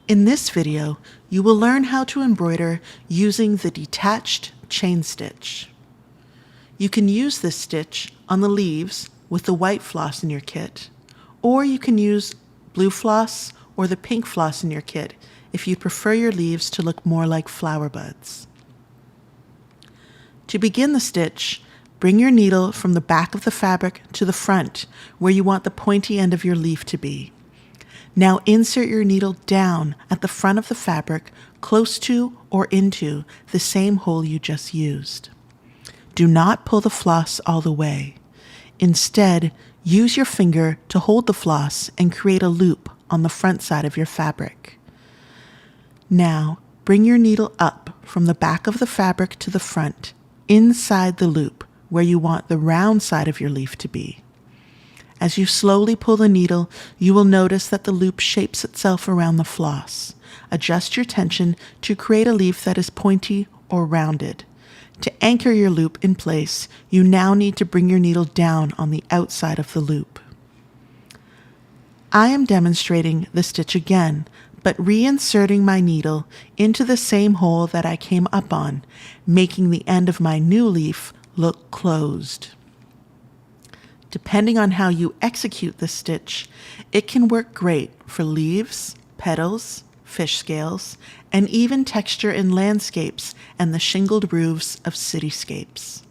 In this video, you will learn how to embroider using the detached chain stitch. You can use this stitch on the leaves with the white floss in your kit, or you can use blue floss or the pink floss in your kit if you prefer your leaves to look more like flower buds. To begin the stitch, bring your needle from the back of the fabric to the front where you want the pointy end of your leaf to be. Now insert your needle down at the front of the fabric close to or into the same hole you just used. Do not pull the floss all the way. Instead, use your finger to hold the floss and create a loop on the front side of your fabric. Now, bring your needle up from the back of the fabric to the front, inside the loop where you want the round side of your leaf to be. As you slowly pull the needle, you will notice that the loop shapes itself around the floss. Adjust your tension to create a leaf that is pointy or rounded. To anchor your loop in place, you now need to bring your needle down on the outside of the loop. I am demonstrating the stitch again, but reinserting my needle into the same hole that I came up on, making the end of my new leaf look closed. Depending on how you execute the stitch, it can work great for leaves, petals, fish scales, and even texture in landscapes and the shingled roofs of cityscapes.